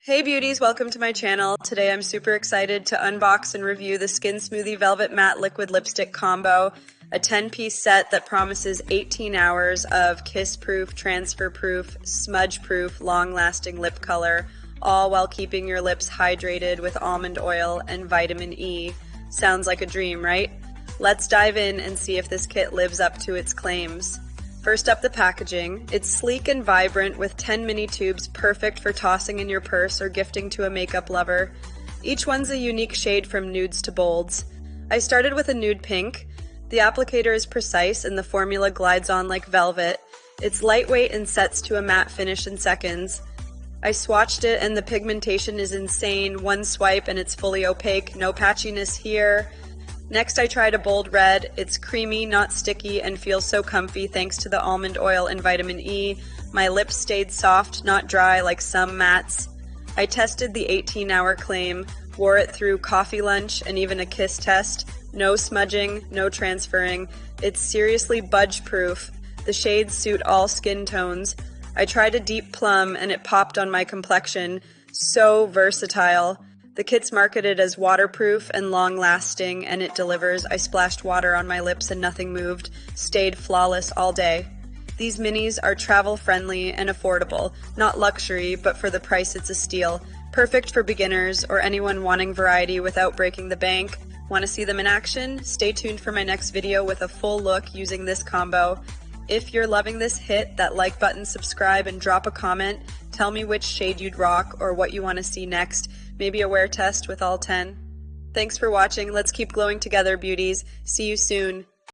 Hey beauties, welcome to my channel. Today I'm super excited to unbox and review the Skin Smoothie Velvet Matte Liquid Lipstick Combo, a 10-piece set that promises 18 hours of kiss-proof, transfer-proof, smudge-proof, long-lasting lip color, all while keeping your lips hydrated with almond oil and vitamin E. Sounds like a dream, right? Let's dive in and see if this kit lives up to its claims. First up, the packaging. It's sleek and vibrant with 10 mini tubes, perfect for tossing in your purse or gifting to a makeup lover. Each one's a unique shade from nudes to bolds. I started with a nude pink. The applicator is precise and the formula glides on like velvet. It's lightweight and sets to a matte finish in seconds. I swatched it and the pigmentation is insane. One swipe and it's fully opaque, no patchiness here. Next, I tried a bold red. It's creamy, not sticky, and feels so comfy thanks to the almond oil and vitamin E. My lips stayed soft, not dry like some mattes. I tested the 18-hour claim, wore it through coffee lunch and even a kiss test. No smudging, no transferring. It's seriously budge-proof. The shades suit all skin tones. I tried a deep plum and it popped on my complexion. So versatile. The kit's marketed as waterproof and long-lasting, and it delivers. I splashed water on my lips and nothing moved. Stayed flawless all day. These minis are travel-friendly and affordable. Not luxury, but for the price it's a steal. Perfect for beginners or anyone wanting variety without breaking the bank. Want to see them in action? Stay tuned for my next video with a full look using this combo. If you're loving this, hit that like button, subscribe, and drop a comment. Tell me which shade you'd rock or what you want to see next. Maybe a wear test with all 10. Thanks for watching. Let's keep glowing together, beauties. See you soon.